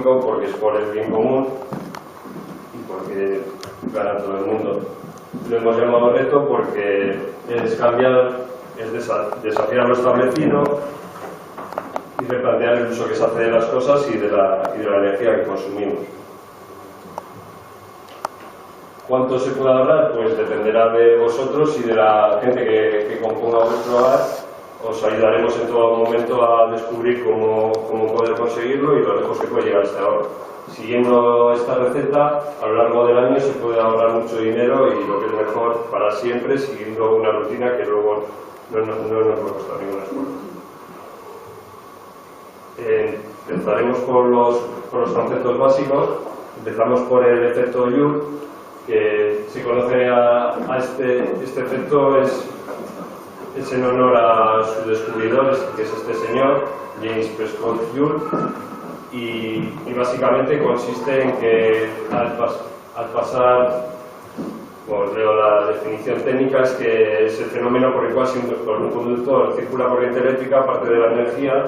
porque es por el bien común y porque gana todo el mundo. Lo hemos llamado reto porque es cambiar, es desafiar lo establecido y replantear el uso que se hace de las cosas y de la energía que consumimos. ¿Cuánto se puede ahorrar? Pues dependerá de vosotros y de la gente que componga vuestro hogar. Os ayudaremos en todo momento a descubrir cómo poder conseguirlo y lo lejos que puede llegar este ahorro. Siguiendo esta receta, a lo largo del año se puede ahorrar mucho dinero y lo que es mejor para siempre, siguiendo una rutina que luego no nos va a costar ningún esfuerzo. Empezaremos por los conceptos básicos. Empezamos por el efecto Joule, que se conoce a este efecto es en honor a su descubridor, que es este señor, James Prescott Joule, y básicamente consiste en que al pasar, os leo la definición técnica, es que es el fenómeno por el cual si por un conductor circula corriente eléctrica, parte de la energía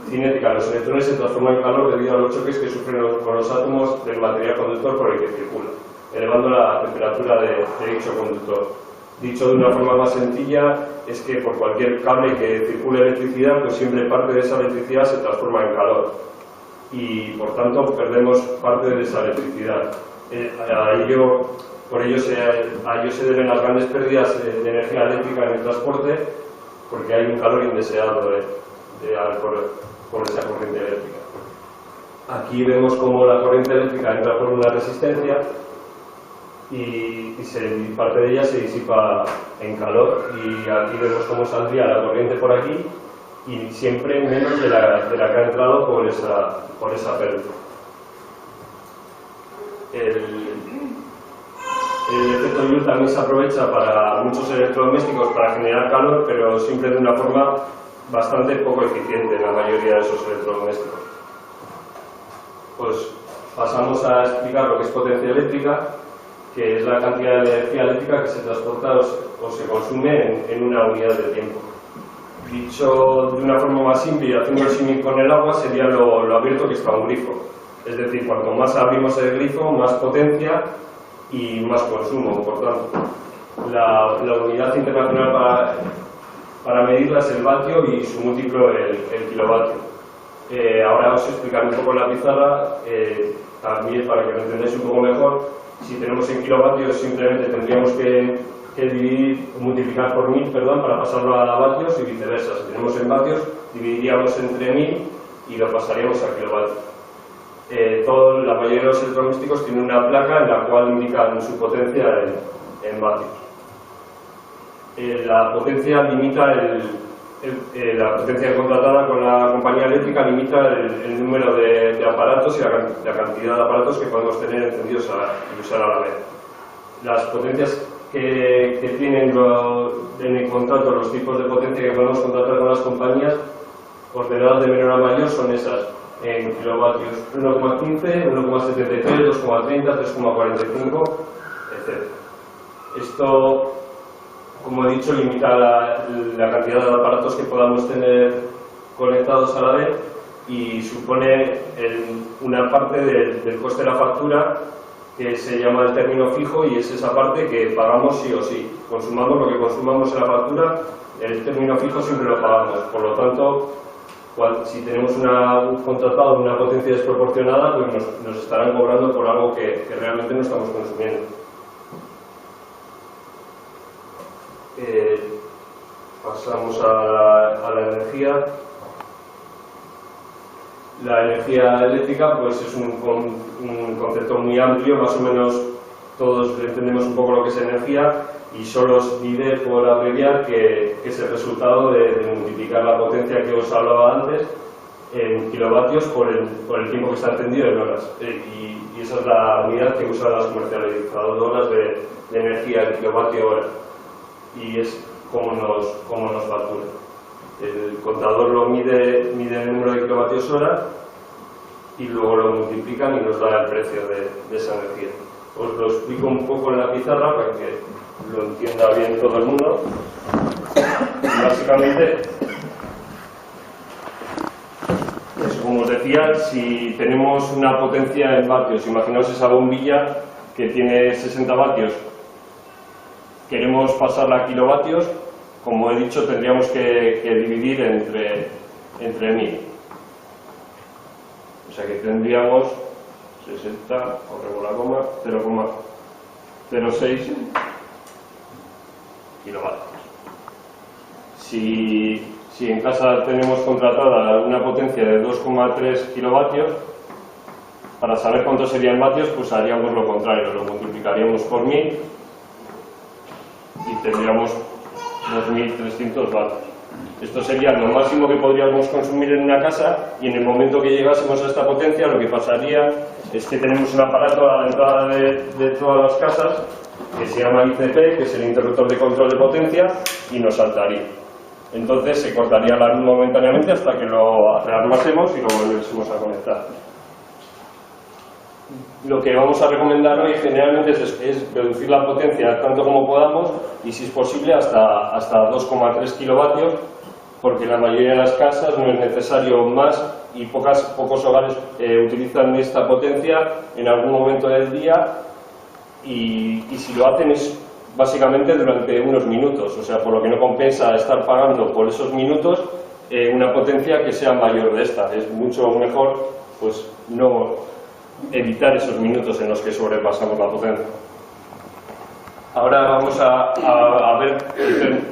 cinética de los electrones se transforma en calor debido a los choques que sufren con los átomos del material conductor por el que circula, elevando la temperatura de dicho conductor. Dicho de una forma más sencilla, es que por cualquier cable que circule electricidad, pues siempre parte de esa electricidad se transforma en calor y por tanto perdemos parte de esa electricidad. Por ello se deben las grandes pérdidas de energía eléctrica en el transporte, porque hay un calor indeseado por esa corriente eléctrica. Aquí vemos cómo la corriente eléctrica entra por una resistencia y parte de ella se disipa en calor, y aquí vemos cómo saldría la corriente por aquí y siempre menos de la que ha entrado por esa pérdida. El efecto Joule también se aprovecha para muchos electrodomésticos para generar calor, pero siempre de una forma bastante poco eficiente en la mayoría de esos electrodomésticos. Pues pasamos a explicar lo que es potencia eléctrica, que es la cantidad de energía eléctrica que se transporta o se consume en una unidad de tiempo. Dicho de una forma más simple y haciendo el símil con el agua, sería lo abierto que está un grifo. Es decir, cuanto más abrimos el grifo, más potencia y más consumo. Por tanto, la unidad internacional para medirla es el vatio y su múltiplo el kilovatio. Ahora os explicaré un poco en la pizarra, también para que lo entendáis un poco mejor. Si tenemos en kilovatios, simplemente tendríamos que multiplicar por 1000, para pasarlo a vatios y viceversa. Si tenemos en vatios, dividiríamos entre 1000 y lo pasaríamos a kilovatios. La mayoría de los electrodomésticos tienen una placa en la cual indican su potencia en vatios. La potencia limita la potencia contratada con la compañía eléctrica limita el número de aparatos y la cantidad de aparatos que podemos tener encendidos y usar a la vez. Las potencias que tienen en el contrato, los tipos de potencia que podemos contratar con las compañías, ordenadas de menor a mayor, son esas en kilovatios: 1,15, 1,73, 2,30, 3,45, etc. Esto, como he dicho, limita la cantidad de aparatos que podamos tener conectados a la vez y supone una parte del coste de la factura que se llama el término fijo, y es esa parte que pagamos sí o sí. Consumamos lo que consumamos en la factura, el término fijo siempre lo pagamos. Por lo tanto, si tenemos un contratado de una potencia desproporcionada, pues nos estarán cobrando por algo que realmente no estamos consumiendo. Pasamos a la energía. La energía eléctrica pues es un concepto muy amplio, más o menos todos entendemos un poco lo que es energía, y solo os diré, por abreviar, que es el resultado de multiplicar la potencia que os hablaba antes en kilovatios por el tiempo que está encendido en horas. Y esa es la unidad que usan las comercializadoras de energía, el kilovatio hora. Y es como nos factura. El contador lo mide el número de kilovatios hora y luego lo multiplican y nos da el precio de esa energía. Os lo explico un poco en la pizarra para que lo entienda bien todo el mundo. Y básicamente Pues, como os decía, si tenemos una potencia en vatios, imaginaos esa bombilla que tiene 60 vatios, queremos pasarla a kilovatios, como he dicho, tendríamos que dividir entre 1000. O sea que tendríamos 60, corremos la coma, 0,06 kilovatios. Si en casa tenemos contratada una potencia de 2,3 kilovatios, para saber cuántos serían vatios, pues haríamos lo contrario, lo multiplicaríamos por 1000 y tendríamos 2300 vatios. Esto sería lo máximo que podríamos consumir en una casa, y en el momento que llegásemos a esta potencia, lo que pasaría es que tenemos un aparato a la entrada de todas las casas que se llama ICP, que es el interruptor de control de potencia, y nos saltaría. Entonces se cortaría la luz momentáneamente hasta que lo rearmásemos y lo volviésemos a conectar. Lo que vamos a recomendar hoy generalmente es reducir la potencia tanto como podamos, y si es posible hasta 2,3 kilovatios, porque en la mayoría de las casas no es necesario más, y pocos hogares utilizan esta potencia en algún momento del día, y si lo hacen es básicamente durante unos minutos, o sea, por lo que no compensa estar pagando por esos minutos una potencia que sea mayor de esta. Es mucho mejor pues no evitar esos minutos en los que sobrepasamos la potencia. Ahora vamos a ver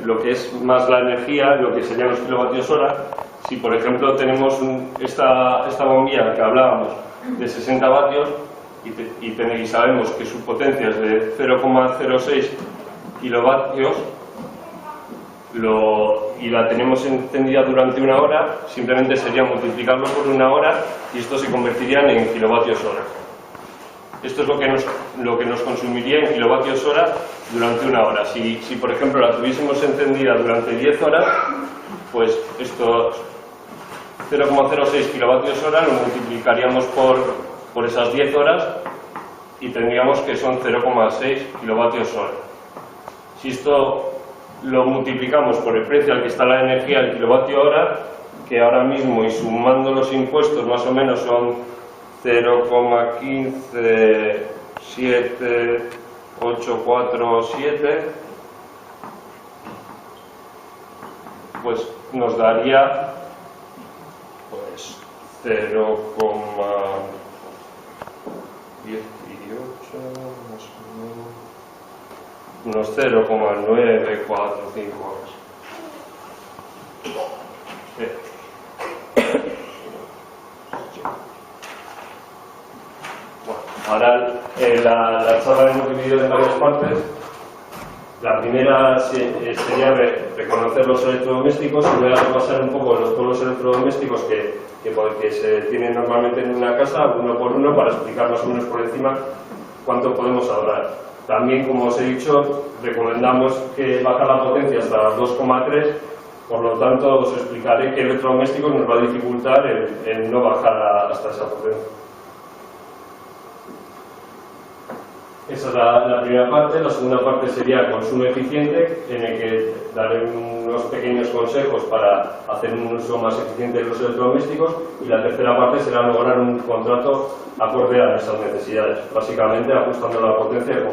lo que es más la energía, lo que serían los kilovatios hora. Si por ejemplo tenemos esta bombilla que hablábamos de 60 vatios y sabemos que su potencia es de 0,06 kilovatios y la tenemos encendida durante una hora, simplemente sería multiplicarlo por una hora y esto se convertiría en kilovatios hora. Esto es lo que nos consumiría en kilovatios hora durante una hora. Si por ejemplo la tuviésemos encendida durante 10 horas, pues estos 0,06 kilovatios hora lo multiplicaríamos por esas 10 horas y tendríamos que son 0,6 kilovatios hora. Si esto lo multiplicamos por el precio al que está la energía del kilovatio hora, que ahora mismo y sumando los impuestos más o menos son 0,1578447, pues nos daría pues 0,18 más o menos, unos 0,945 horas. Bueno, ahora la charla la hemos dividido en varias partes. La primera sería reconocer los electrodomésticos, y voy a repasar un poco todos los electrodomésticos que se tienen normalmente en una casa, uno por uno, para explicar más o menos por encima cuánto podemos ahorrar. También, como os he dicho, recomendamos que bajar la potencia hasta 2,3, por lo tanto os explicaré qué electrodomésticos nos va a dificultar el no bajar hasta esa potencia. Esa es la primera parte. La segunda parte sería consumo eficiente, en el que daré unos pequeños consejos para hacer un uso más eficiente de los electrodomésticos, y la tercera parte será lograr un contrato acorde a nuestras necesidades, básicamente ajustando la potencia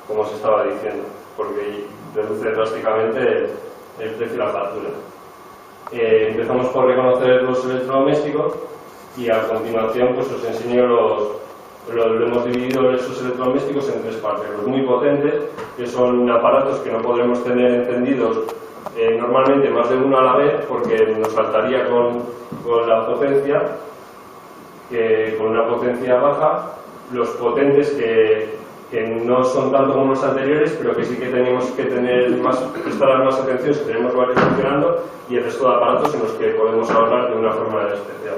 como se estaba diciendo, porque reduce drásticamente el precio y la factura. Empezamos por reconocer los electrodomésticos y a continuación pues os enseño lo hemos dividido esos electrodomésticos en tres partes. Los muy potentes, que son aparatos que no podremos tener encendidos normalmente más de uno a la vez, porque nos saltaría con la potencia, con una potencia baja. Los potentes que no son tanto como los anteriores, pero que sí que tenemos que prestar más atención si tenemos varios funcionando, y el resto de aparatos en los que podemos ahorrar de una forma especial.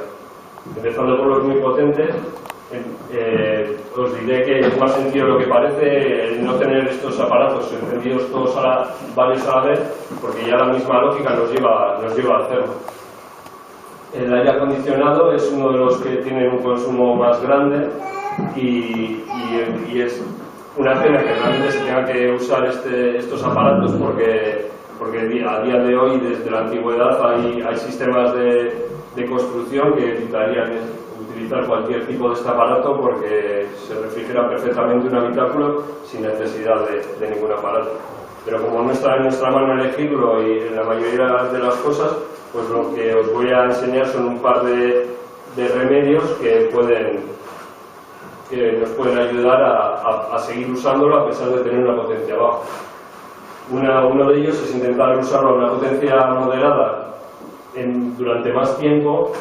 Empezando por los muy potentes, os diré que es más sencillo lo que parece el no tener estos aparatos encendidos todos varios a la vez, porque ya la misma lógica nos lleva a hacerlo. El aire acondicionado es uno de los que tiene un consumo más grande y es una pena que realmente se tenga que usar estos aparatos, porque porque a día de hoy, desde la antigüedad, hay sistemas de construcción que evitarían utilizar cualquier tipo de este aparato porque se refrigera perfectamente un habitáculo sin necesidad de ningún aparato. Pero como no está en nuestra mano elegirlo y en la mayoría de las cosas, pues lo que os voy a enseñar son un par de remedios que nos pueden ayudar a seguir usándolo a pesar de tener una potencia baja. Uno de ellos es intentar usarlo a una potencia moderada durante más tiempo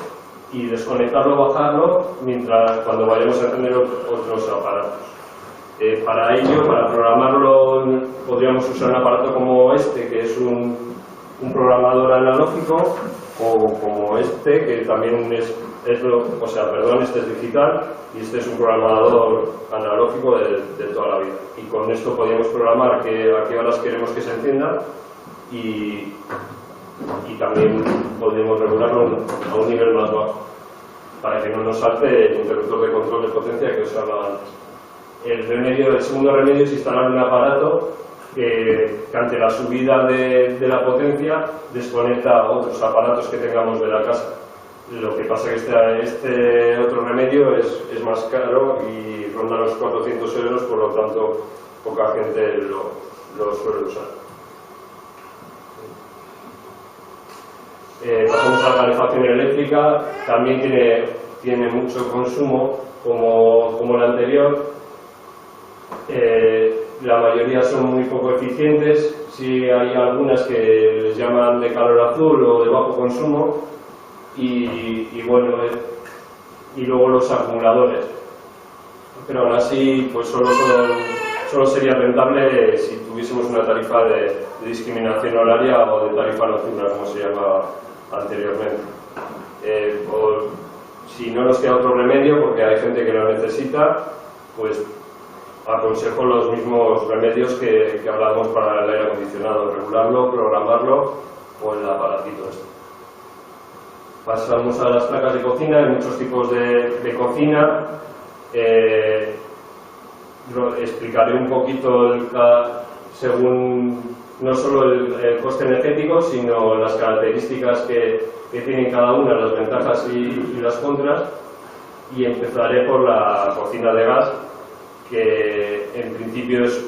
y desconectarlo o bajarlo cuando vayamos a tener otros aparatos. Para ello, para programarlo, podríamos usar un aparato como este, que es un programador analógico, o como este, que también este es digital y este es un programador analógico de toda la vida. Y con esto podríamos programar a qué horas queremos que se encienda y también podemos regularlo a un nivel más bajo, para que no nos salte el interruptor de control de potencia que os hablaba antes. El segundo remedio es instalar un aparato que ante la subida de la potencia desconecta a otros aparatos que tengamos de la casa. Lo que pasa es que este otro remedio es más caro y ronda los 400 euros, por lo tanto poca gente lo suele usar. Pasamos a la calefacción eléctrica, también tiene mucho consumo como la anterior. La mayoría son muy poco eficientes, sí hay algunas que les llaman de calor azul o de bajo consumo y luego los acumuladores, pero aún así pues solo sería rentable si tuviésemos una tarifa de discriminación horaria o de tarifa nocturna, como se llamaba anteriormente. Si no nos queda otro remedio, porque hay gente que lo necesita, pues aconsejo los mismos remedios que hablábamos para el aire acondicionado: regularlo, programarlo o el aparatito este. Pasamos a las placas de cocina. Hay muchos tipos de cocina. Explicaré un poquito según no solo el coste energético, sino las características que tienen cada una, las ventajas y las contras, y empezaré por la cocina de gas, que en principio es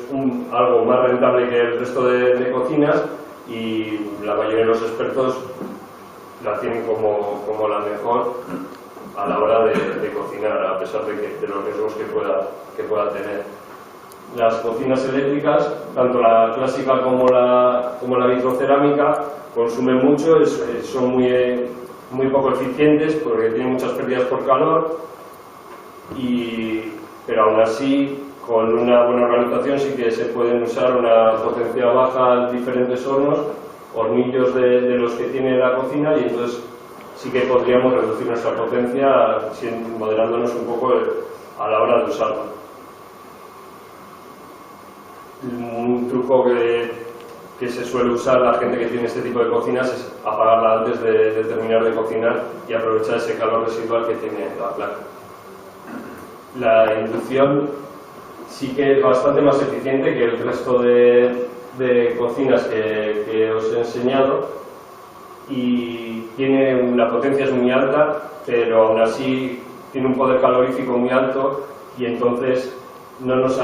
algo más rentable que el resto de cocinas, y la mayoría de los expertos la tienen como la mejor a la hora de cocinar, a pesar de los riesgos que pueda tener. Las cocinas eléctricas, tanto la clásica como la vitrocerámica, consumen mucho, son muy poco eficientes porque tienen muchas pérdidas por calor, pero aún así, con una buena organización sí que se pueden usar una potencia baja en diferentes hornillos de los que tiene la cocina, y entonces sí que podríamos reducir nuestra potencia moderándonos un poco a la hora de usarla. Un truco que se suele usar la gente que tiene este tipo de cocinas es apagarla antes de terminar de cocinar y aprovechar ese calor residual que tiene la placa. La inducción sí que es bastante más eficiente que el resto de cocinas que os he enseñado, y la potencia es muy alta, pero aún así tiene un poder calorífico muy alto, y entonces no nos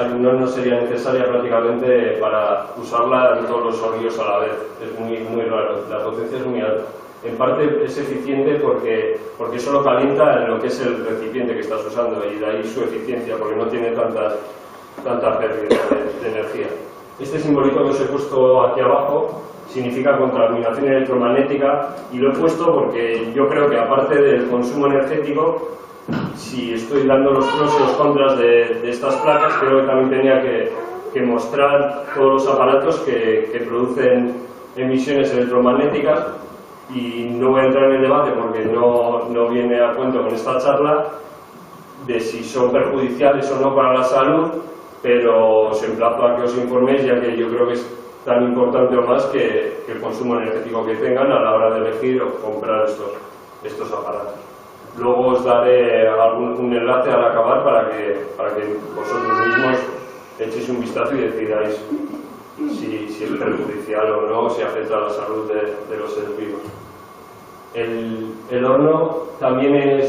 sería necesaria prácticamente para usarla en todos los hornillos a la vez. Es muy raro, la potencia es muy alta. En parte es eficiente porque solo calienta en lo que es el recipiente que estás usando, y de ahí su eficiencia, porque no tiene tanta pérdida de energía. Este simbolito que os he puesto aquí abajo significa contaminación electromagnética, y lo he puesto porque yo creo que, aparte del consumo energético, si estoy dando los pros y los contras de estas placas, creo que también tenía que mostrar todos los aparatos que producen emisiones electromagnéticas, y no voy a entrar en el debate porque no viene a cuento con esta charla de si son perjudiciales o no para la salud, pero os emplazo a que os informéis, ya que yo creo que es tan importante o más que el consumo energético que tengan a la hora de elegir o comprar estos aparatos. Luego os daré un enlace al acabar para que vosotros mismos echéis un vistazo y decidáis si es perjudicial o no, si afecta a la salud de los seres vivos. El horno también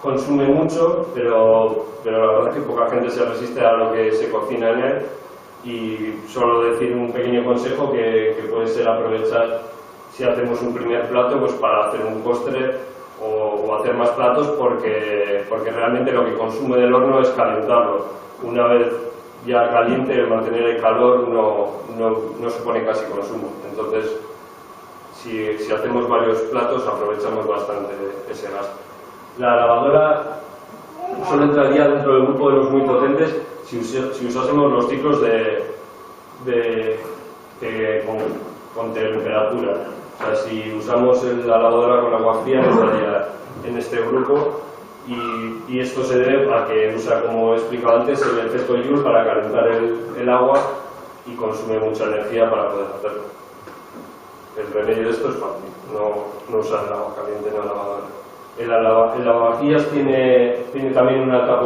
consume mucho, pero la verdad es que poca gente se resiste a lo que se cocina en él, y solo decir un pequeño consejo que puede ser aprovechar si hacemos un primer plato pues para hacer un postre o hacer más platos, porque realmente lo que consume del horno es calentarlo. Una vez ya caliente, el mantener el calor no supone casi consumo. Entonces, si hacemos varios platos, aprovechamos bastante ese gasto. La lavadora solo entraría dentro del grupo de los muy potentes si usásemos los ciclos con temperatura. O sea, si usamos la lavadora con agua fría, entraría en este grupo, y esto se debe a que usa, como he explicado antes, el efecto Joule para calentar el agua y consume mucha energía para poder hacerlo. El remedio de esto es fácil, no usar el agua caliente en la lavadora. El lavavajillas tiene también una alta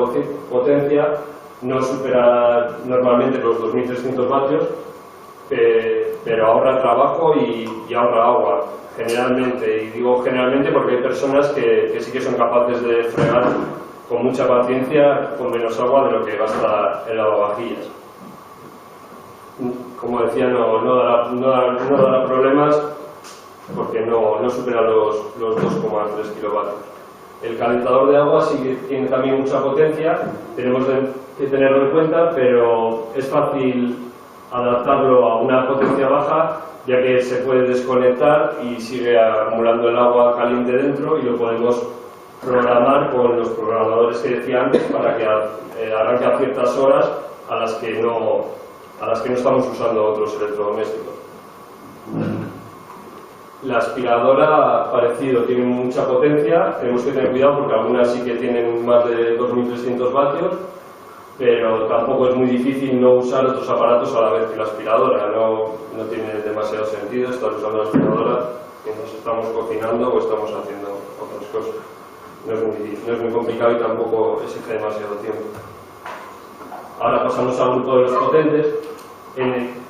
potencia, no supera normalmente los 2300 vatios, pero ahorra trabajo y ahorra agua, generalmente. Y digo generalmente porque hay personas que sí que son capaces de fregar con mucha paciencia, con menos agua de lo que gasta el lavavajillas. Como decía, no dará problemas porque no supera los 2,3 kilovatios. El calentador de agua sí que tiene también mucha potencia, tenemos que tenerlo en cuenta, pero es fácil adaptarlo a una potencia baja, ya que se puede desconectar y sigue acumulando el agua caliente dentro, y lo podemos programar con los programadores que decía antes para que arranque a ciertas horas a las que no estamos usando otros electrodomésticos. La aspiradora, parecido, tiene mucha potencia, tenemos que tener cuidado porque algunas sí que tienen más de 2300 vatios, pero tampoco es muy difícil no usar otros aparatos a la vez que la aspiradora. No tiene demasiado sentido estar usando la aspiradora mientras estamos cocinando o estamos haciendo otras cosas. No es muy complicado y tampoco exige demasiado tiempo. Ahora pasamos al grupo de los potentes,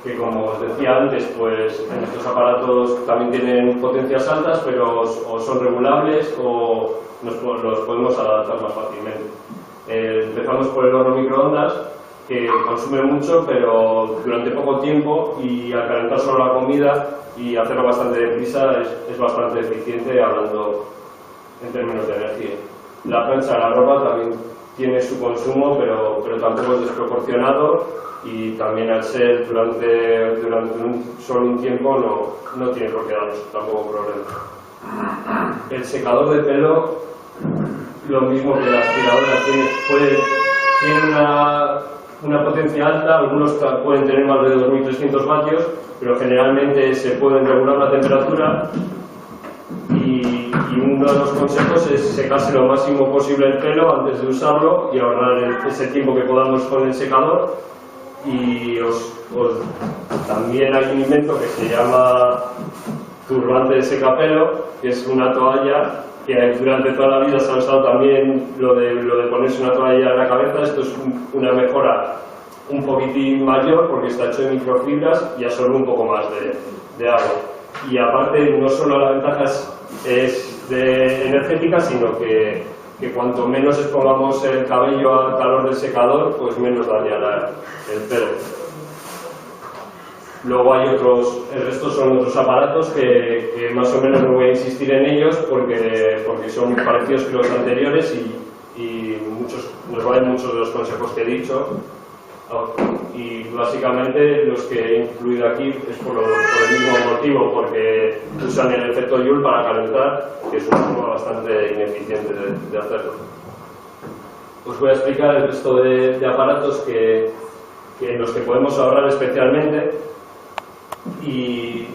que, como os decía antes, pues en estos aparatos también tienen potencias altas, pero o son regulables o los podemos adaptar más fácilmente. Empezamos por el horno microondas, que consume mucho, pero durante poco tiempo, y al calentar solo la comida y hacerlo bastante deprisa es bastante eficiente, hablando en términos de energía. La plancha de la ropa también tiene su consumo, pero tampoco es desproporcionado, y también al ser durante solo un tiempo no tiene por qué darnos tampoco problema. El secador de pelo, lo mismo que la aspiradora, tiene una potencia alta, algunos pueden tener más de 2300 vatios, pero generalmente se pueden regular la temperatura, y uno de los consejos es secarse lo máximo posible el pelo antes de usarlo y ahorrar ese tiempo que podamos con el secador. Y también hay un invento que se llama turbante de secapelo, que es una toalla que durante toda la vida se ha usado también, lo de ponerse una toalla en la cabeza. Esto es una mejora un poquitín mayor porque está hecho de microfibras y absorbe un poco más de agua. Y aparte, no solo la ventaja es energética, sino que cuanto menos expongamos el cabello al calor del secador, pues menos dañará el pelo. Luego hay el resto son otros aparatos que más o menos no voy a insistir en ellos porque son parecidos que los anteriores, y nos valen muchos de los consejos que he dicho. Y básicamente los que he incluido aquí es por el mismo motivo, porque usan el efecto Joule para calentar, que es una forma bastante ineficiente de hacerlo. Os voy a explicar el resto de aparatos en los que podemos ahorrar especialmente, y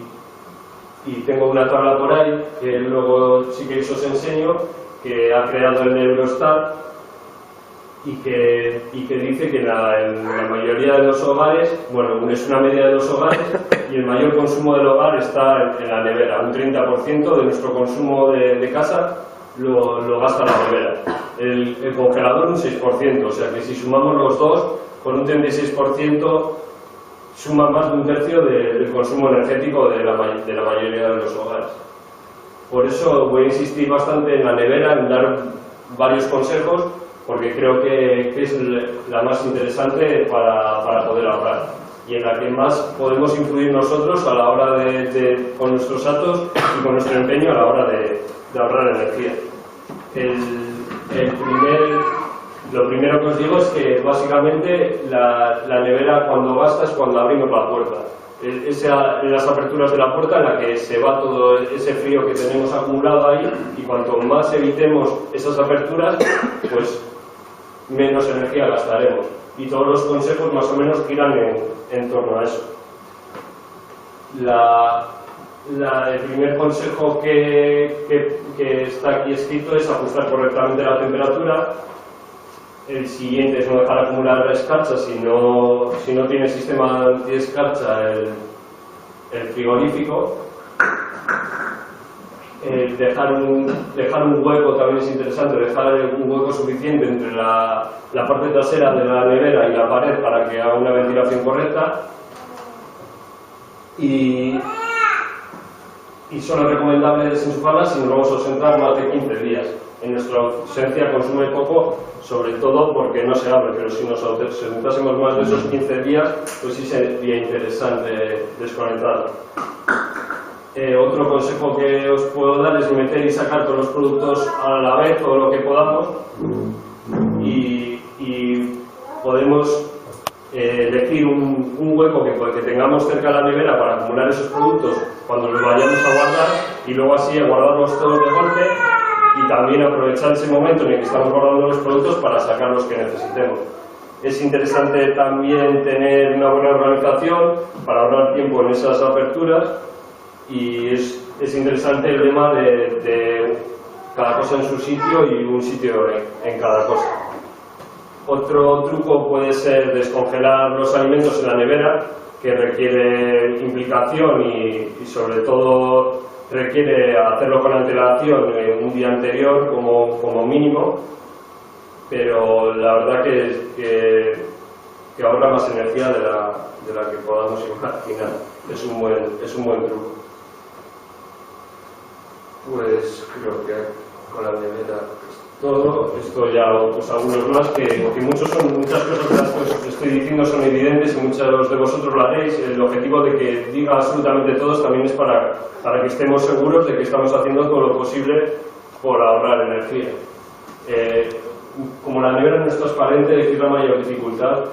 tengo una tabla por ahí que luego sí que os enseño, que ha creado el Eurostat, y que dice que en la mayoría de los hogares, bueno, es una media de los hogares, y el mayor consumo del hogar está en la nevera. Un 30% de nuestro consumo de casa lo gasta la nevera. El congelador un 6%, o sea que si sumamos los dos, con un 36% suma más de un tercio del consumo energético de la mayoría de los hogares. Por eso voy a insistir bastante en la nevera, en dar varios consejos, porque creo que es la más interesante para poder ahorrar y en la que más podemos influir nosotros a la hora con nuestros actos y con nuestro empeño a la hora de ahorrar energía. Lo primero que os digo es que básicamente la nevera cuando gasta es cuando abrimos la puerta. En las aperturas de la puerta en la que se va todo ese frío que tenemos acumulado ahí, y cuanto más evitemos esas aperturas, pues menos energía gastaremos. Y todos los consejos más o menos giran en torno a eso. El primer consejo que está aquí escrito es ajustar correctamente la temperatura. El siguiente es no dejar acumular la escarcha si no tiene sistema anti-escarcha el frigorífico. Dejar un hueco también es interesante, dejar un hueco suficiente entre la parte trasera de la nevera y la pared para que haga una ventilación correcta. Y solo es recomendable desenchufarla si nos vamos a ausentar más de 15 días. En nuestra ausencia consume poco, sobre todo porque no se abre, pero si nos ausentásemos más de esos 15 días, pues sí sería interesante desconectarla. Otro consejo que os puedo dar es meter y sacar todos los productos a la vez, todo lo que podamos, y podemos elegir un hueco que tengamos cerca de la nevera para acumular esos productos cuando los vayamos a guardar, y luego así guardarlos todos de golpe, y también aprovechar ese momento en el que estamos guardando los productos para sacar los que necesitemos. Es interesante también tener una buena organización para ahorrar tiempo en esas aperturas, y es interesante el lema de cada cosa en su sitio y un sitio en cada cosa. Otro truco puede ser descongelar los alimentos en la nevera, que requiere implicación y sobre todo requiere hacerlo con antelación un día anterior como mínimo, pero la verdad que ahorra más energía de la que podamos imaginar. Es un buen truco. Pues creo que con la nevera todo. Esto ya pues algunos más que muchas cosas de las que os estoy diciendo son evidentes y muchos de vosotros lo haréis. El objetivo de que diga absolutamente todos también es para que estemos seguros de que estamos haciendo todo lo posible por ahorrar energía. Como la nevera no es transparente, es la mayor dificultad.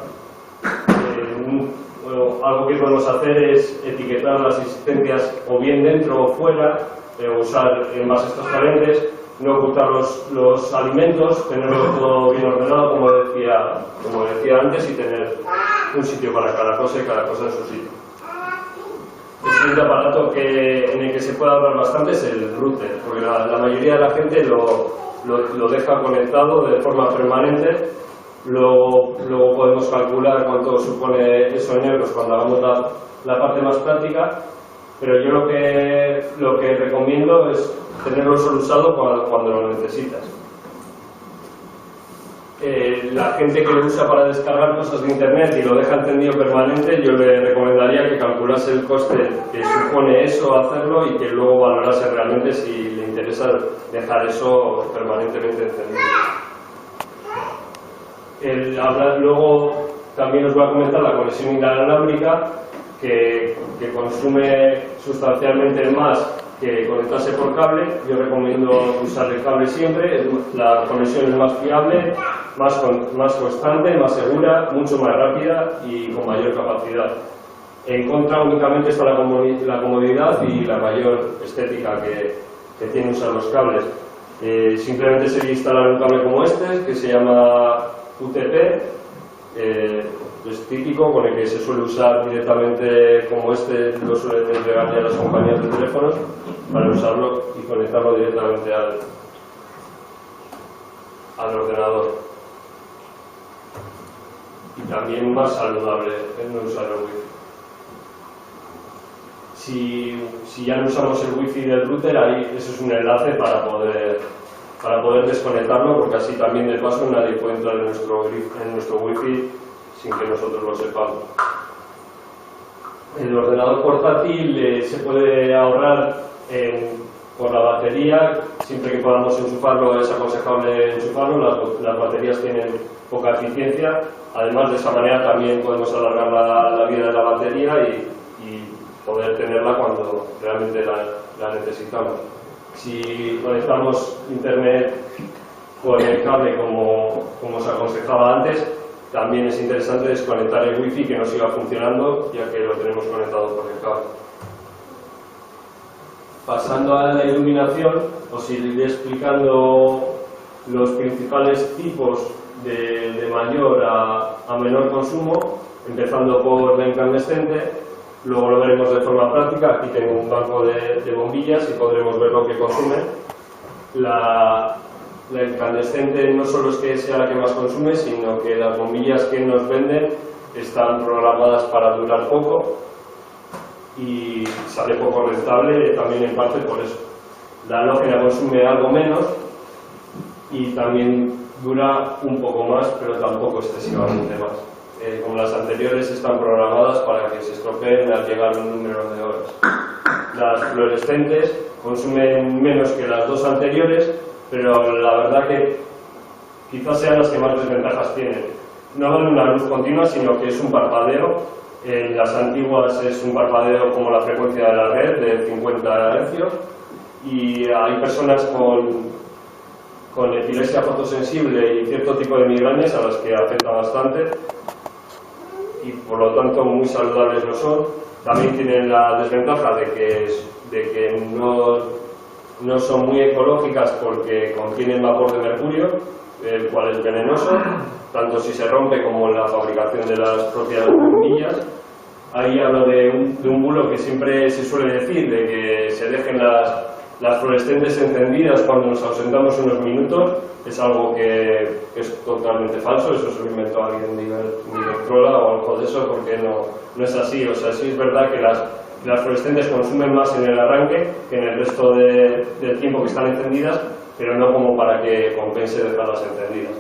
Algo que podemos hacer es etiquetar las existencias o bien dentro o fuera, usar envases transparentes, no ocultar los alimentos, tenerlo todo bien ordenado, como decía antes, y tener un sitio para cada cosa y cada cosa en su sitio. El siguiente aparato en el que se puede hablar bastante es el router, porque la mayoría de la gente lo deja conectado de forma permanente. Luego podemos calcular cuánto supone eso en euros cuando hagamos la parte más práctica, pero yo lo que recomiendo es tenerlo solo usado cuando lo necesitas. La gente que lo usa para descargar cosas de internet y lo deja encendido permanente, yo le recomendaría que calculase el coste que supone eso hacerlo y que luego valorase realmente si le interesa dejar eso permanentemente encendido. Luego también os voy a comentar la conexión inalámbrica, que consume sustancialmente más que conectarse por cable. Yo recomiendo usar el cable siempre. La conexión es más fiable, más constante, más segura, mucho más rápida y con mayor capacidad. En contra únicamente está la comodidad y la mayor estética que tiene usar los cables. Simplemente se instala un cable como este, que se llama UTP, es típico, con el que se suele usar directamente, como este lo suelen entregar ya las compañías de teléfonos, para usarlo y conectarlo directamente al ordenador. Y también más saludable es no usar el wifi. Si ya no usamos el wifi del router, ahí eso es un enlace para poder desconectarlo, porque así también de paso nadie puede entrar en nuestro wifi sin que nosotros lo sepamos. El ordenador portátil se puede ahorrar por la batería, siempre que podamos enchufarlo es aconsejable enchufarlo, las baterías tienen poca eficiencia, además de esa manera también podemos alargar la vida de la batería y poder tenerla cuando realmente la necesitamos. Si conectamos internet con el cable como os aconsejaba antes, también es interesante desconectar el wifi que no siga funcionando, ya que lo tenemos conectado por el cable. Pasando a la iluminación, os iré explicando los principales tipos de mayor a menor consumo, empezando por la incandescente. Luego lo veremos de forma práctica. Aquí tengo un banco de bombillas y podremos ver lo que consume. La incandescente no solo es que sea la que más consume, sino que las bombillas que nos venden están programadas para durar poco y sale poco rentable también en parte por eso. La halógena consume algo menos y también dura un poco más, pero tampoco excesivamente más. Como las anteriores están programadas para que se estropeen al llegar a un número de horas. Las fluorescentes consumen menos que las dos anteriores, pero la verdad que quizás sean las que más desventajas tienen. No dan una luz continua, sino que es un parpadeo. En las antiguas es un parpadeo como la frecuencia de la red, de 50 Hz, y hay personas con epilepsia fotosensible y cierto tipo de migrañas a las que afecta bastante, y por lo tanto muy saludables no son. También tienen la desventaja de que no son muy ecológicas porque contienen vapor de mercurio, el cual es venenoso, tanto si se rompe como en la fabricación de las propias bombillas. Ahí hablo de un bulo que siempre se suele decir, de que se dejen las fluorescentes encendidas cuando nos ausentamos unos minutos. Es algo que es totalmente falso, eso se lo inventó alguien de Iberdrola o algo de eso, porque no es así. O sea, sí es verdad que las fluorescentes consumen más en el arranque que en el resto del tiempo que están encendidas, pero no como para que compense dejarlas encendidas.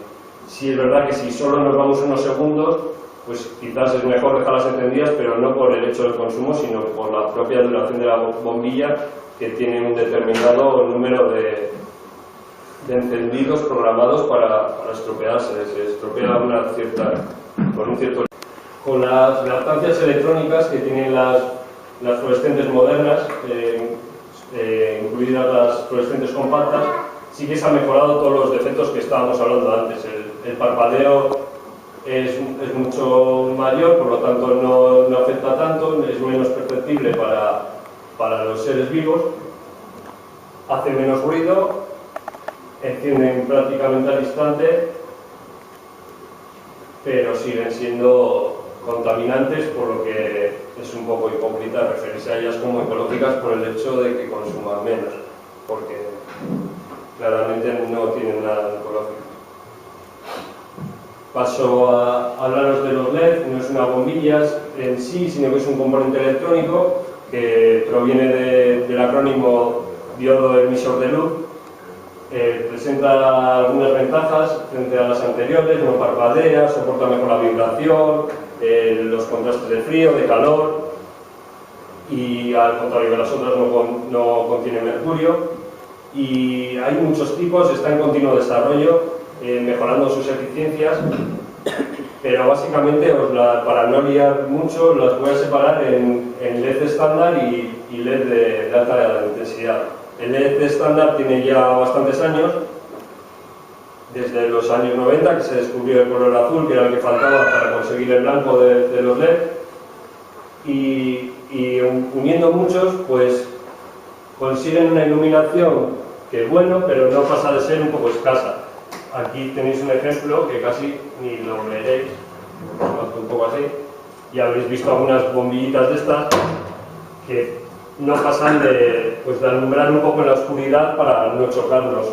Sí es verdad que si solo nos vamos unos segundos, pues quizás es mejor dejarlas encendidas, pero no por el hecho del consumo, sino por la propia duración de la bombilla, que tiene un determinado número de encendidos programados para estropearse. Se estropea con un cierto... Con las reactancias electrónicas que tienen las fluorescentes modernas, incluidas las fluorescentes compactas, sí que se han mejorado todos los defectos que estábamos hablando antes. El parpadeo es mucho mayor, por lo tanto no afecta tanto, es menos perceptible para los seres vivos, hace menos ruido, encienden prácticamente al instante, pero siguen siendo contaminantes, por lo que es un poco hipócrita referirse a ellas como ecológicas por el hecho de que consuman menos, porque claramente no tienen nada ecológico. Paso a hablaros de los LED. No es una bombilla en sí, sino que es un componente electrónico que proviene del acrónimo diodo emisor de luz. Presenta algunas ventajas frente a las anteriores: no parpadea, soporta mejor la vibración, los contrastes de frío, de calor, y al contrario que las otras no contiene mercurio. Y hay muchos tipos, está en continuo desarrollo, mejorando sus eficiencias, pero básicamente para no liar mucho las voy a separar en LED estándar y LED de alta intensidad. El LED estándar tiene ya bastantes años, desde los años 90, que se descubrió el color azul, que era el que faltaba para conseguir el blanco de los LED, y uniendo muchos, pues consiguen una iluminación que es bueno, pero no pasa de ser un poco escasa. Aquí tenéis un ejemplo que casi ni lo veréis, un poco así, y habréis visto algunas bombillitas de estas que no pasan de alumbrar un poco en la oscuridad para no chocarnos,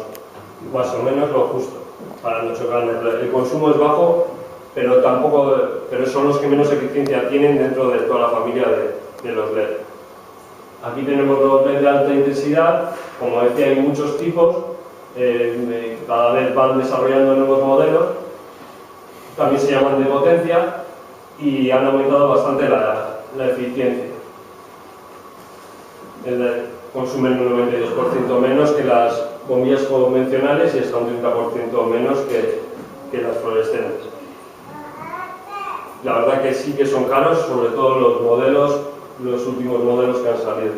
más o menos lo justo, para no chocarnos. El consumo es bajo, pero son los que menos eficiencia tienen dentro de toda la familia de los LED. Aquí tenemos los LED de alta intensidad. Como decía, hay muchos tipos, cada vez van desarrollando nuevos modelos, también se llaman de potencia y han aumentado bastante la eficiencia. consumen un 92% menos que las bombillas convencionales y hasta un 30% menos que las fluorescentes. La verdad que sí que son caros, sobre todo los últimos modelos que han salido.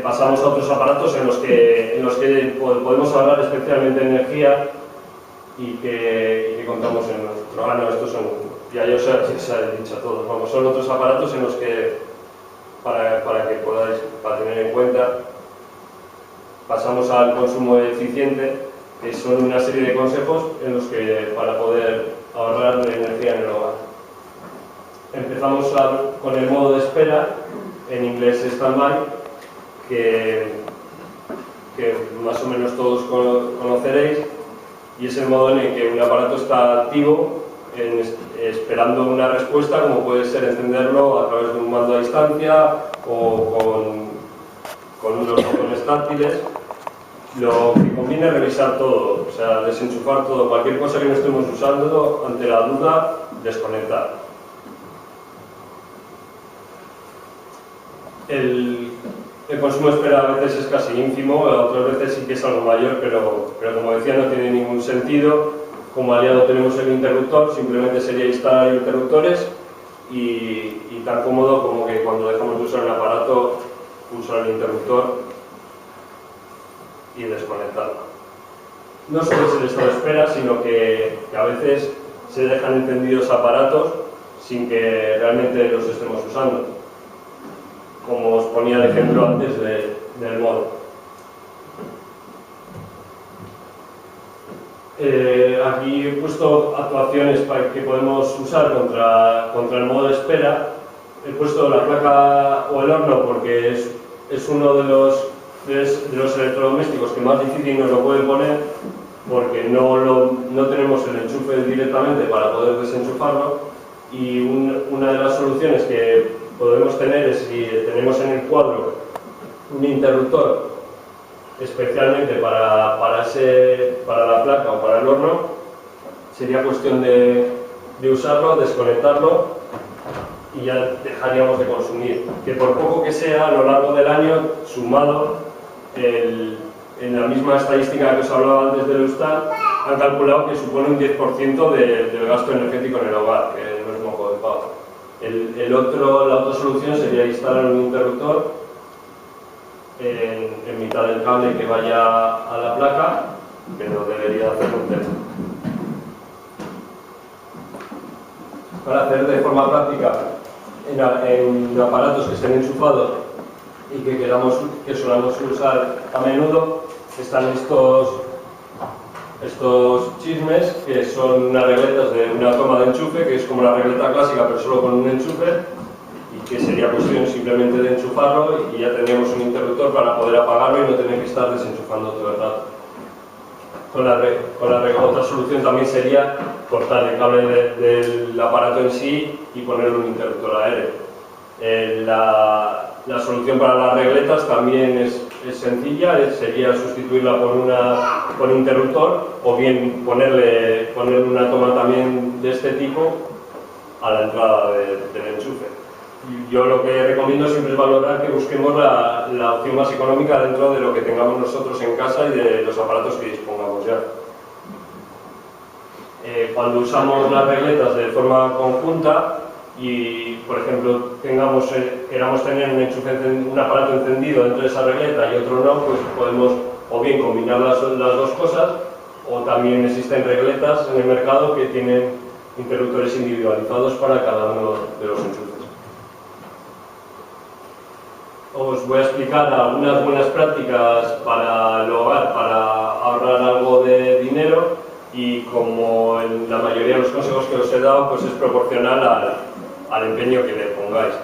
Pasamos a otros aparatos en los que podemos ahorrar especialmente energía y que contamos en nuestro... Ah, no, estos son... Ya os he dicho a todos. Vamos, son otros aparatos en los que, para que podáis, para tener en cuenta, pasamos al consumo eficiente, que son una serie de consejos en los que, para poder ahorrar energía en el hogar. Empezamos con el modo de espera, en inglés standby, que más o menos todos conoceréis, y es el modo en el que un aparato está activo esperando una respuesta, como puede ser encenderlo a través de un mando a distancia o con unos botones táctiles. Lo que conviene es revisar todo, o sea, desenchufar todo, cualquier cosa que no estemos usando, ante la duda, desconectar. El consumo de espera a veces es casi ínfimo, otras veces sí que es algo mayor, pero como decía, no tiene ningún sentido. Como aliado tenemos el interruptor, simplemente sería instalar interruptores y tan cómodo como que cuando dejamos de usar un aparato, usar el interruptor y desconectarlo. No solo es el estado de espera, sino que a veces se dejan encendidos aparatos sin que realmente los estemos usando, como os ponía de ejemplo antes del modo. Aquí he puesto actuaciones que podemos usar contra el modo de espera. He puesto la placa o el horno porque es uno de los electrodomésticos que más difícil nos lo pueden poner, porque no tenemos el enchufe directamente para poder desenchufarlo, y una de las soluciones que podemos tener es, si tenemos en el cuadro un interruptor especialmente para la placa o para el horno, sería cuestión de usarlo, desconectarlo y ya dejaríamos de consumir. Que por poco que sea, a lo largo del año, sumado, en la misma estadística que os hablaba antes del Eustat, han calculado que supone un 10% del gasto energético en el hogar, que no es moco de pavo. La otra solución sería instalar un interruptor en mitad del cable que vaya a la placa, que no debería hacerlo entero. Para hacer de forma práctica en aparatos que estén enchufados y que solamos usar a menudo, están estos chismes, que son unas regletas de una toma de enchufe, que es como la regleta clásica pero solo con un enchufe, y que sería cuestión simplemente de enchufarlo y ya tendríamos un interruptor para poder apagarlo y no tener que estar desenchufando todo el rato. Otra solución también sería cortar el cable del aparato en sí y ponerle un interruptor aéreo. La solución para las regletas también es sencilla, sería sustituirla por interruptor, o bien ponerle una toma también de este tipo a la entrada del enchufe. Yo lo que recomiendo siempre es valorar que busquemos la opción más económica dentro de lo que tengamos nosotros en casa y de los aparatos que dispongamos ya. Cuando usamos las regletas de forma conjunta y, por ejemplo, queramos tener un aparato encendido dentro de esa regleta y otro no, pues podemos o bien combinar las dos cosas, o también existen regletas en el mercado que tienen interruptores individualizados para cada uno de los enchufes. Os voy a explicar algunas buenas prácticas para el hogar, para ahorrar algo de dinero, y como en la mayoría de los consejos que os he dado, pues es proporcional al empeño que le pongáis.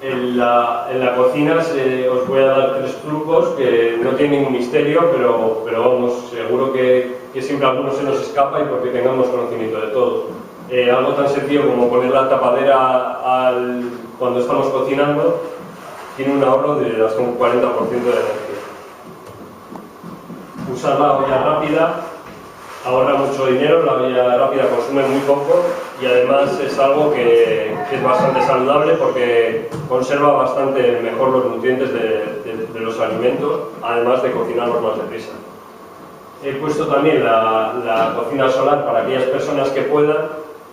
En la cocina os voy a dar 3 trucos que no tienen ningún misterio, pero vamos, seguro que siempre alguno se nos escapa, y porque tengamos conocimiento de todos. Algo tan sencillo como poner la tapadera cuando estamos cocinando tiene un ahorro de hasta un 40% de energía. Usar la olla rápida ahorra mucho dinero, la olla rápida consume muy poco y además es algo que es bastante saludable porque conserva bastante mejor los nutrientes de los alimentos, además de cocinarlos más deprisa. He puesto también la cocina solar para aquellas personas que puedan.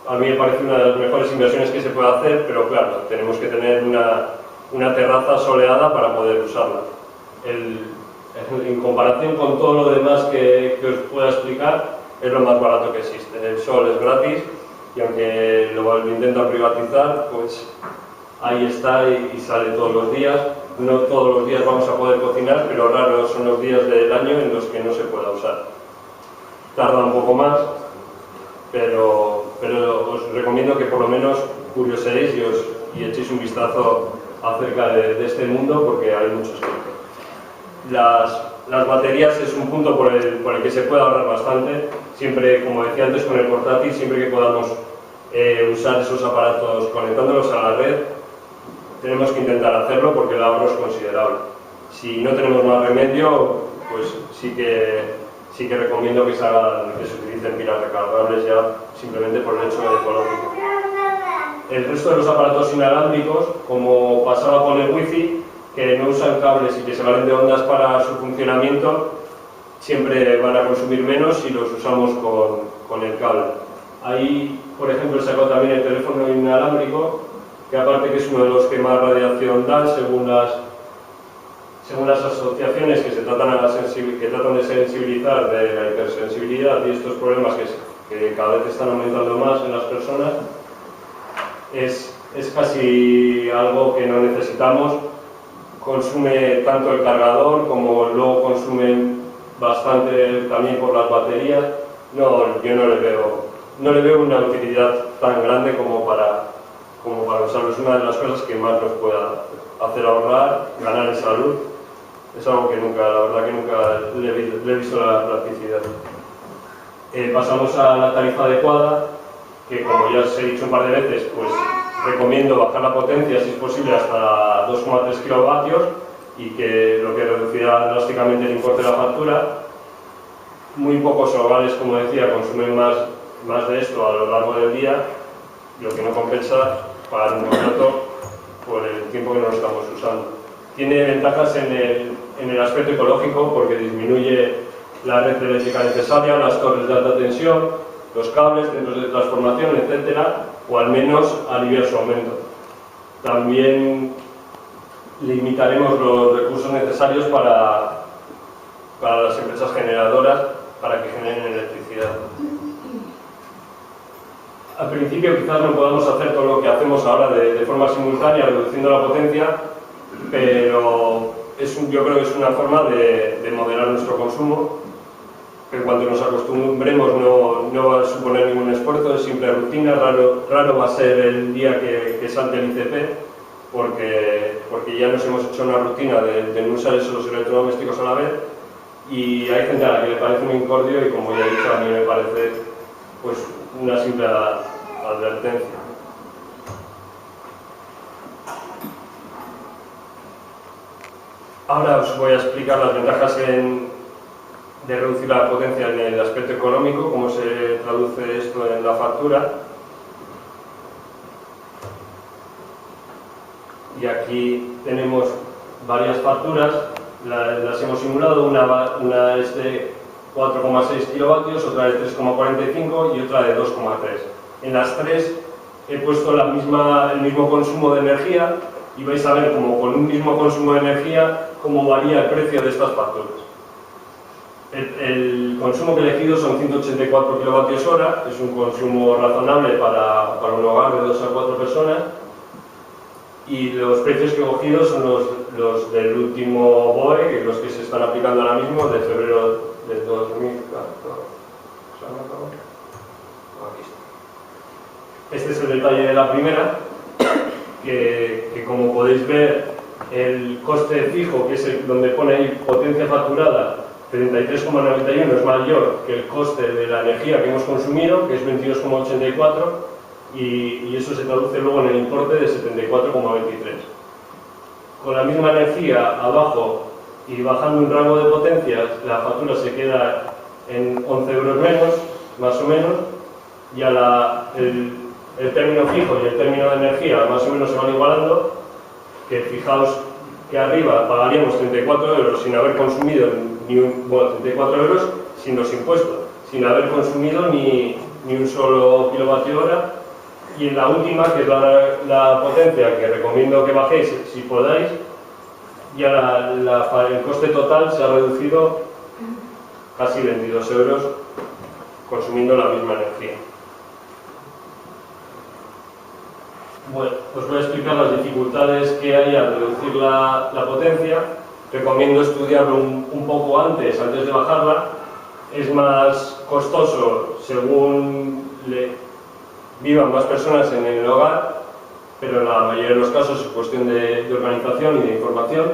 A mí me parece una de las mejores inversiones que se puede hacer, pero claro, tenemos que tener una terraza soleada para poder usarla. En comparación con todo lo demás que os pueda explicar, es lo más barato que existe. El sol es gratis y aunque lo intentan privatizar, pues ahí está y sale todos los días. No todos los días vamos a poder cocinar, pero raros son los días del año en los que no se pueda usar. Tarda un poco más, pero os recomiendo que por lo menos curioséis y echéis un vistazo acerca de este mundo, porque hay muchos ejemplos. Las baterías es un punto por el que se puede ahorrar bastante, siempre, como decía antes, con el portátil, siempre que podamos usar esos aparatos conectándolos a la red, tenemos que intentar hacerlo porque el ahorro es considerable. Si no tenemos más remedio, pues sí que recomiendo que se utilicen pilas recargables ya simplemente por el hecho ecológico. El resto de los aparatos inalámbricos, como pasaba con el wifi, que no usan cables y que se valen de ondas para su funcionamiento, siempre van a consumir menos si los usamos con el cable. Ahí, por ejemplo, he sacado también el teléfono inalámbrico, que aparte que es uno de los que más radiación dan, según las asociaciones que tratan de sensibilizar de la hipersensibilidad y estos problemas que cada vez están aumentando más en las personas, es casi algo que no necesitamos. Consume tanto el cargador como luego consumen bastante también por las baterías. Yo no le veo una utilidad tan grande como para usarlo. Es una de las cosas que más nos pueda hacer ahorrar, ganar en salud. Es algo que la verdad que nunca le he visto la practicidad. Pasamos a la tarifa adecuada, que como ya os he dicho un par de veces, pues recomiendo bajar la potencia si es posible hasta 2,3 kilovatios y lo que reducirá drásticamente el importe de la factura. Muy pocos hogares, como decía, consumen más de esto a lo largo del día, lo que no compensa pagar un contrato por el tiempo que no lo estamos usando. Tiene ventajas en el aspecto ecológico porque disminuye la red eléctrica necesaria, las torres de alta tensión, los cables, centros de transformación, etcétera, o al menos aliviar su aumento. También limitaremos los recursos necesarios para las empresas generadoras para que generen electricidad. Al principio quizás no podamos hacer todo lo que hacemos ahora de forma simultánea, reduciendo la potencia, pero yo creo que es una forma de moderar nuestro consumo. En cuanto nos acostumbremos no va a suponer ningún esfuerzo, es simple rutina. Raro va a ser el día que salte el ICP, porque ya nos hemos hecho una rutina de no usar esos electrodomésticos a la vez, y hay gente a la que le parece un incordio y, como ya he dicho, a mí me parece pues una simple advertencia. Ahora os voy a explicar las ventajas de reducir la potencia en el aspecto económico, cómo se traduce esto en la factura. Y aquí tenemos varias facturas, las hemos simulado, una es de 4,6 kilovatios, otra de 3,45 y otra de 2,3. En las tres he puesto el mismo consumo de energía y vais a ver cómo con un mismo consumo de energía cómo varía el precio de estas facturas. El consumo que he elegido son 184 kilovatios hora, es un consumo razonable para un hogar de 2 a 4 personas, y los precios que he cogido son los del último BOE, los que se están aplicando ahora mismo, de febrero de 2014. Aquí está. Este es el detalle de la primera, que como podéis ver, el coste fijo, que es donde pone ahí potencia facturada, 33,91, es mayor que el coste de la energía que hemos consumido, que es 22,84, y eso se traduce luego en el importe de 74,23. Con la misma energía abajo y bajando un rango de potencias, la factura se queda en 11 euros menos, más o menos, y el término fijo y el término de energía más o menos se van igualando, que fijaos que arriba pagaríamos 34 euros sin haber consumido bueno, 34 euros sin los impuestos, sin haber consumido ni un solo kilovatio hora, y en la última, que es la potencia, que recomiendo que bajéis si podáis, ya el coste total se ha reducido casi 22 euros consumiendo la misma energía. Bueno, os voy a explicar las dificultades que hay al reducir la potencia. Recomiendo estudiarlo un poco antes de bajarla. Es más costoso según vivan más personas en el hogar, pero en la mayoría de los casos es cuestión de organización y de información.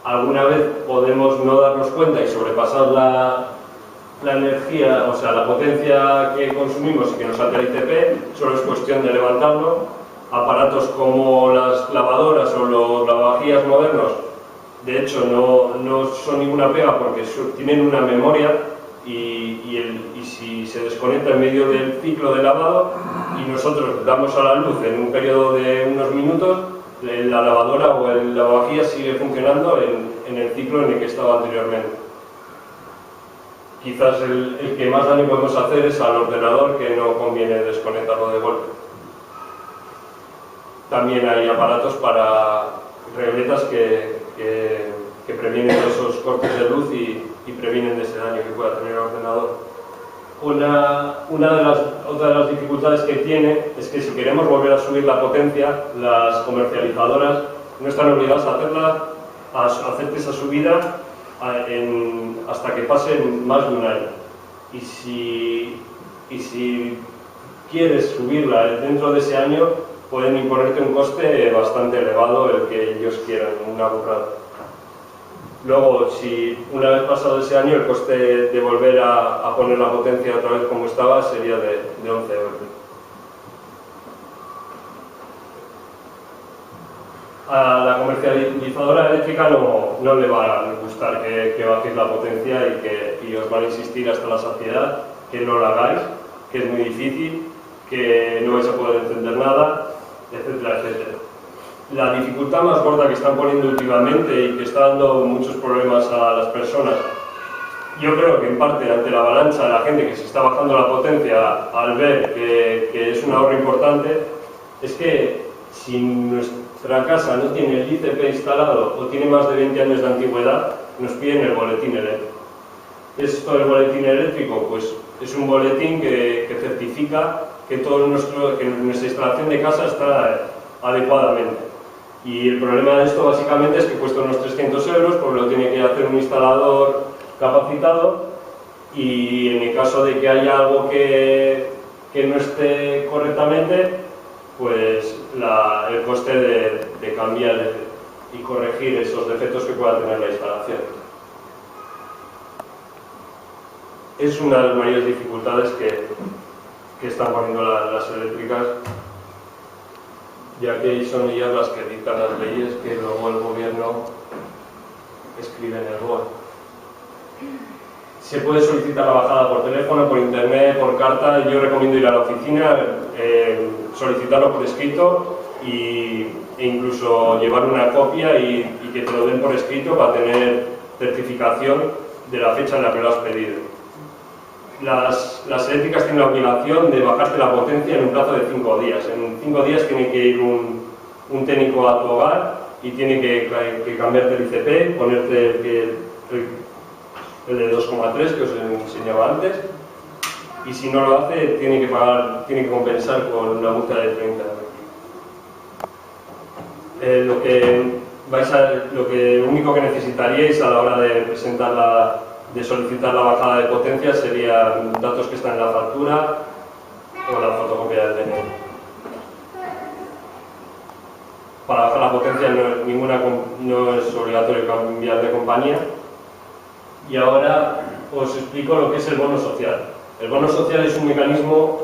Alguna vez podemos no darnos cuenta y sobrepasar la energía, o sea, la potencia que consumimos y que nos salte el ICP, solo es cuestión de levantarlo. Aparatos como las lavadoras o los lavavajillas modernos, de hecho, no son ninguna pega porque tienen una memoria y si se desconecta en medio del ciclo de lavado y nosotros damos a la luz en un periodo de unos minutos, la lavadora o el lavavajillas sigue funcionando en el ciclo en el que estaba anteriormente. Quizás el que más daño podemos hacer es al ordenador, que no conviene desconectarlo de golpe. También hay aparatos para regletas que previenen esos cortes de luz y previenen de ese daño que pueda tener el ordenador. Otra de las dificultades que tiene es que si queremos volver a subir la potencia, las comercializadoras no están obligadas a hacerte esa subida hasta que pasen más de un año. Y si quieres subirla dentro de ese año, pueden imponerte un coste bastante elevado el que ellos quieran, una burrada. Luego, si una vez pasado ese año, el coste de volver a poner la potencia otra vez como estaba sería de 11 euros. A la comercializadora eléctrica no le va a gustar que bajéis la potencia y os van a insistir hasta la saciedad que no la hagáis, que es muy difícil, que no vais a poder entender nada, etcétera, etcétera. La dificultad más gorda que están poniendo últimamente y que está dando muchos problemas a las personas, yo creo que en parte ante la avalancha de la gente que se está bajando la potencia al ver que es un ahorro importante, es que si nuestra casa no tiene el ICP instalado o tiene más de 20 años de antigüedad, nos piden el boletín eléctrico. ¿Qué es esto del boletín eléctrico? Pues es un boletín que certifica que nuestra instalación de casa está adecuadamente. Y el problema de esto básicamente es que cuesta unos 300 euros, porque lo tiene que hacer un instalador capacitado, y en el caso de que haya algo que no esté correctamente, pues el coste de cambiar y corregir esos defectos que pueda tener la instalación. Es una de las mayores dificultades que están poniendo las eléctricas, ya que son ellas las que dictan las leyes que luego el gobierno escribe en el BOE. Se puede solicitar la bajada por teléfono, por internet, por carta. Yo recomiendo ir a la oficina, solicitarlo por escrito e incluso llevar una copia y que te lo den por escrito para tener certificación de la fecha en la que lo has pedido. Las eléctricas tienen la obligación de bajarte la potencia en un plazo de 5 días. En 5 días tiene que ir un técnico a tu hogar y tiene que cambiarte el ICP, ponerte el de 2,3 que os enseñaba antes, y si no lo hace tiene que compensar con una multa de 30 euros. Lo único que necesitaríais a la hora de solicitar la bajada de potencia serían datos que están en la factura o la fotocopia del DNI. Para bajar la potencia no es obligatorio cambiar de compañía. Y ahora os explico lo que es el bono social. El bono social es un mecanismo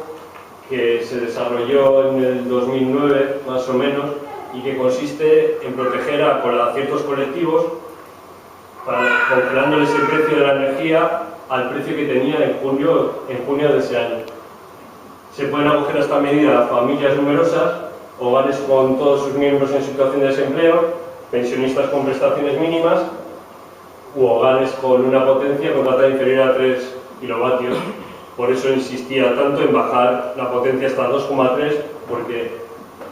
que se desarrolló en el 2009, más o menos, y que consiste en proteger a ciertos colectivos, congelándoles el precio de la energía al precio que tenía en junio de ese año. Se pueden acoger a esta medida familias numerosas, hogares con todos sus miembros en situación de desempleo, pensionistas con prestaciones mínimas u hogares con una potencia contratada inferior a 3 kilovatios. Por eso insistía tanto en bajar la potencia hasta 2,3, porque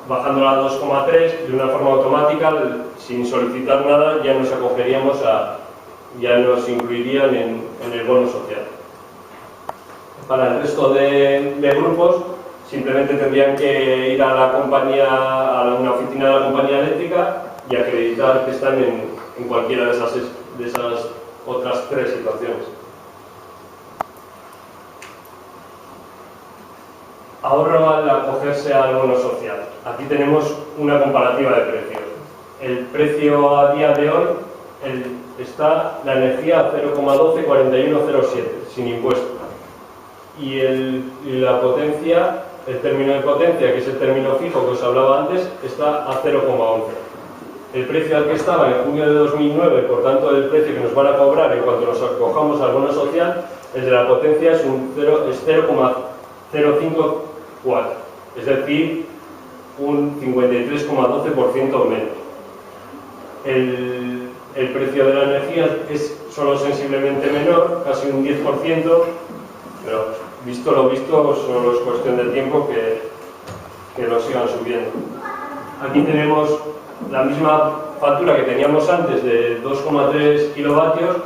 bajándola a 2,3 de una forma automática, sin solicitar nada, ya nos acogeríamos ya nos incluirían en el bono social. Para el resto de grupos, simplemente tendrían que ir a la compañía, a una oficina de la compañía eléctrica y acreditar que están en cualquiera de esas otras 3 situaciones. Ahorro al acogerse al bono social. Aquí tenemos una comparativa de precios. El precio a día de hoy está la energía a 0,124107 sin impuestos. Y la potencia, el término de potencia, que es el término fijo que os hablaba antes, está a 0,11. El precio al que estaba en junio de 2009, por tanto el precio que nos van a cobrar en cuanto nos acojamos al bono social, el de la potencia es 0,054, es decir, un 53,12% menos. El precio de la energía es solo sensiblemente menor, casi un 10%, pero visto lo visto, solo es cuestión de tiempo que lo sigan subiendo. Aquí tenemos la misma factura que teníamos antes de 2,3 kilovatios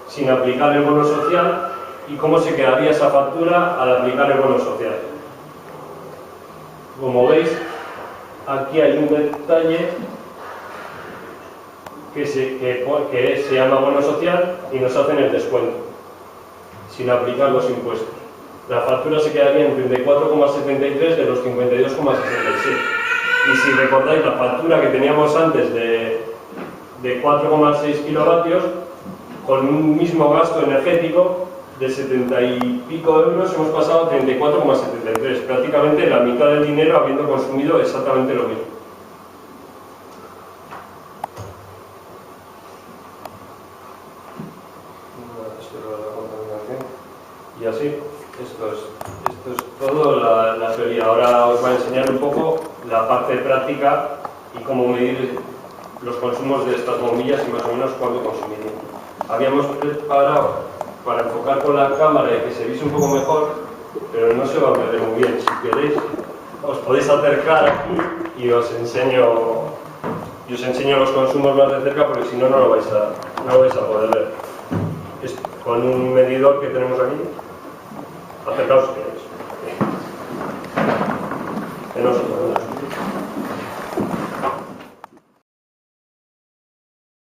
sin aplicar el bono social y cómo se quedaría esa factura al aplicar el bono social. Como veis, aquí hay un detalle que se llama bono social y nos hacen el descuento sin aplicar los impuestos. La factura se quedaría en 34,73 de los 52,67. Y si recordáis la factura que teníamos antes de 4,6 kilovatios, con un mismo gasto energético de 70 y pico euros, hemos pasado a 34,73, prácticamente la mitad del dinero habiendo consumido exactamente lo mismo. Y así, esto es todo la teoría. Ahora os voy a enseñar un poco la parte práctica y cómo medir los consumos de estas bombillas y más o menos cuánto consumirían. Habíamos preparado para enfocar con la cámara y que se viese un poco mejor, pero no se va a ver muy bien. Si queréis, os podéis acercar aquí y os enseño los consumos más de cerca, porque si no, no lo vais a poder ver. Es con un medidor que tenemos aquí. Acercaos si queréis. Que no se puede.